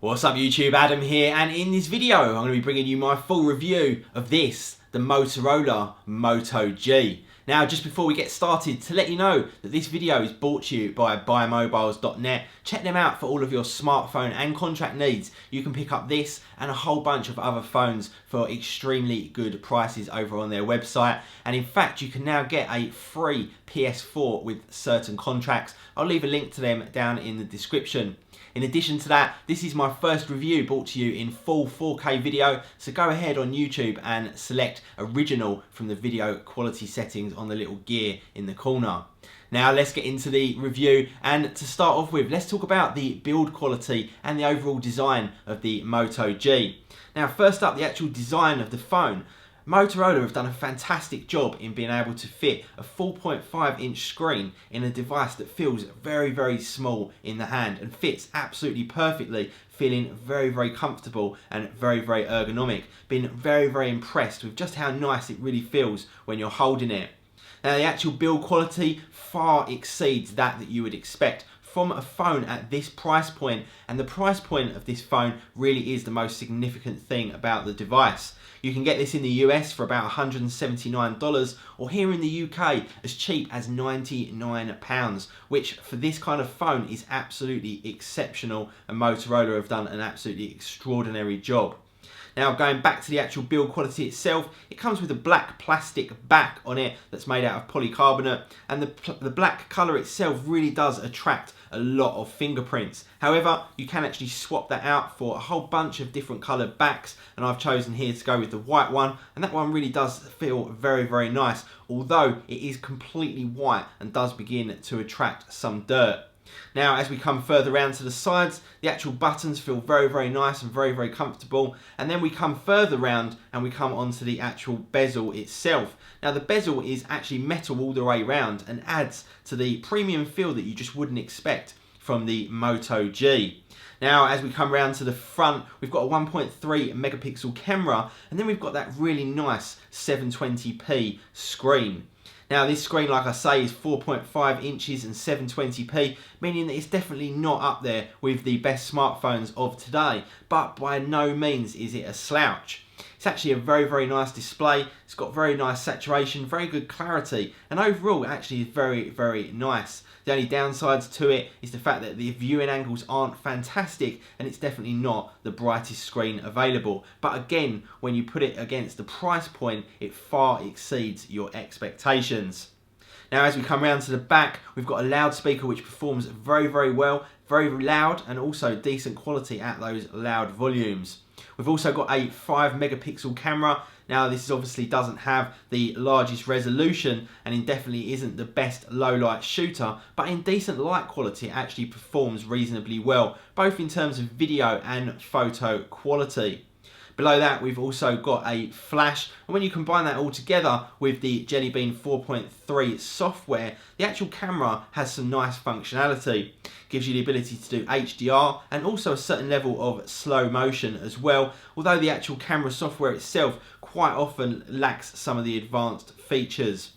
What's up YouTube, Adam here, and in this video I'm going to be bringing you my full review of this, the Motorola Moto G. Now just before we get started, to let you know that this video is brought to you by buymobiles.net. Check them out for all of your smartphone and contract needs. You can pick up this and a whole bunch of other phones for extremely good prices over on their website. And in fact, you can now get a free PS4 with certain contracts. I'll leave a link to them down in the description. In addition to that, this is my first review brought to you in full 4K video, so go ahead on YouTube and select original from the video quality settings on the little gear in the corner. Now let's get into the review, and to start off with, let's talk about the build quality and the overall design of the Moto G. Now first up, the actual design of the phone. Motorola have done a fantastic job in being able to fit a 4.5-inch screen in a device that feels very, very small in the hand and fits absolutely perfectly, feeling very, very comfortable and very, very ergonomic. Been very, very impressed with just how nice it really feels when you're holding it. Now the actual build quality far exceeds that you would expect from a phone at this price point, and the price point of this phone really is the most significant thing about the device. You can get this in the US for about $179, or here in the UK as cheap as £99, which for this kind of phone is absolutely exceptional, and Motorola have done an absolutely extraordinary job. Now going back to the actual build quality itself, it comes with a black plastic back on it that's made out of polycarbonate, and the black colour itself really does attract a lot of fingerprints. However, you can actually swap that out for a whole bunch of different coloured backs, and I've chosen here to go with the white one, and that one really does feel very, very nice, although it is completely white and does begin to attract some dirt. Now as we come further around to the sides, the actual buttons feel very, very nice and very, very comfortable, and then we come further round and we come onto the actual bezel itself. Now the bezel is actually metal all the way around and adds to the premium feel that you just wouldn't expect from the Moto G. Now as we come around to the front, we've got a 1.3 megapixel camera, and then we've got that really nice 720p screen. Now this screen, like I say, is 4.5 inches and 720p, meaning that it's definitely not up there with the best smartphones of today, but by no means is it a slouch. It's actually a very, very nice display. It's got very nice saturation, very good clarity, and overall it actually is very, very nice. The only downsides to it is the fact that the viewing angles aren't fantastic, and it's definitely not the brightest screen available. But again, when you put it against the price point, it far exceeds your expectations. Now as we come around to the back, we've got a loudspeaker which performs very, very well, very loud, and also decent quality at those loud volumes. We've also got a 5 megapixel camera. Now this obviously doesn't have the largest resolution, and it definitely isn't the best low light shooter, but in decent light quality it actually performs reasonably well, both in terms of video and photo quality. Below that we've also got a flash, and when you combine that all together with the Jelly Bean 4.3 software, the actual camera has some nice functionality. It gives you the ability to do HDR and also a certain level of slow motion as well, although the actual camera software itself quite often lacks some of the advanced features.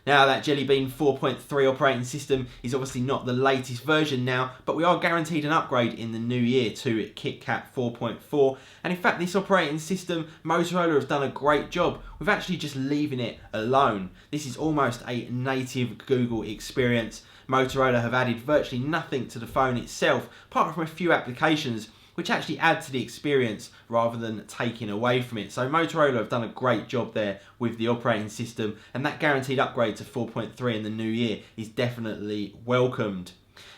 Now that Jelly Bean 4.3 operating system is obviously not the latest version now, but we are guaranteed an upgrade in the new year to KitKat 4.4, and in fact this operating system, Motorola have done a great job with actually just leaving it alone. This is almost a native Google experience. Motorola have added virtually nothing to the phone itself, apart from a few applications which actually add to the experience rather than taking away from it. So Motorola have done a great job there with the operating system, and that guaranteed upgrade to 4.3 in the new year is definitely welcomed.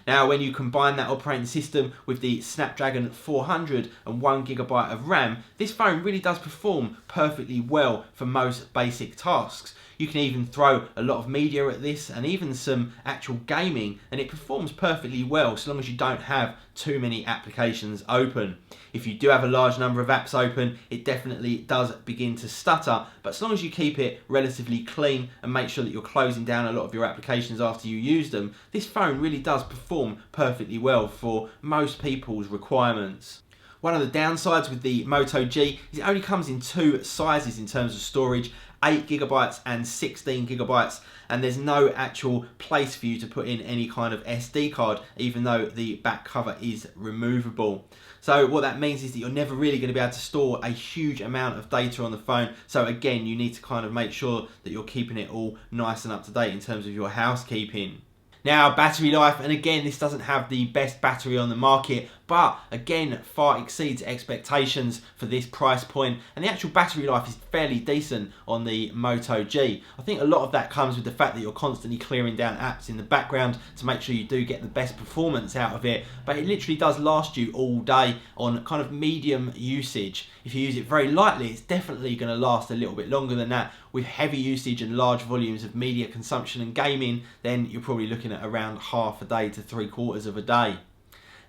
Now when you combine that operating system with the Snapdragon 400 and 1GB of RAM, this phone really does perform perfectly well for most basic tasks. You can even throw a lot of media at this and even some actual gaming, and it performs perfectly well so long as you don't have too many applications open. If you do have a large number of apps open, it definitely does begin to stutter, but as long as you keep it relatively clean and make sure that you're closing down a lot of your applications after you use them, this phone really does perform perfectly well for most people's requirements. One of the downsides with the Moto G is it only comes in two sizes in terms of storage, 8GB and 16GB, and there's no actual place for you to put in any kind of SD card, even though the back cover is removable. So what that means is that you're never really going to be able to store a huge amount of data on the phone. So again, you need to kind of make sure that you're keeping it all nice and up to date in terms of your housekeeping. Now, battery life, and again, this doesn't have the best battery on the market, but again, far exceeds expectations for this price point, and the actual battery life is fairly decent on the Moto G. I think a lot of that comes with the fact that you're constantly clearing down apps in the background to make sure you do get the best performance out of it, but it literally does last you all day on kind of medium usage. If you use it very lightly, it's definitely going to last a little bit longer than that. With heavy usage and large volumes of media consumption and gaming, then you're probably looking at around half a day to 3/4 of a day.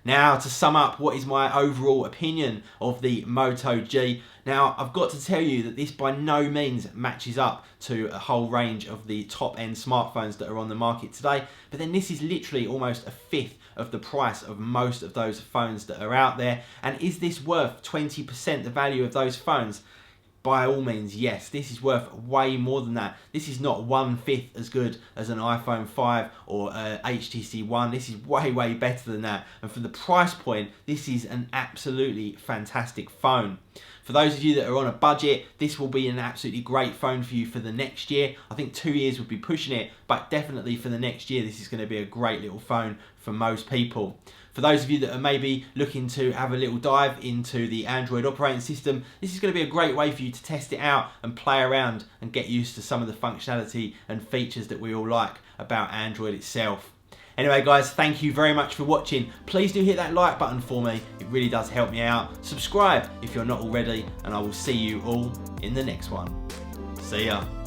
Now, to sum up, what is my overall opinion of the Moto G? Now, I've got to tell you that this by no means matches up to a whole range of the top-end smartphones that are on the market today, but then this is literally almost a fifth of the price of most of those phones that are out there. And is this worth 20% the value of those phones? By all means, yes. This is worth way more than that. This is not 1/5 as good as an iPhone 5 or HTC One. This is way, way better than that. And for the price point, this is an absolutely fantastic phone. For those of you that are on a budget, this will be an absolutely great phone for you for the next year. I think 2 years would be pushing it, but definitely for the next year, this is going to be a great little phone for most people. For those of you that are maybe looking to have a little dive into the Android operating system, this is going to be a great way for you to test it out and play around and get used to some of the functionality and features that we all like about Android itself. Anyway guys, thank you very much for watching. Please do hit that like button for me. It really does help me out. Subscribe if you're not already, and I will see you all in the next one. See ya.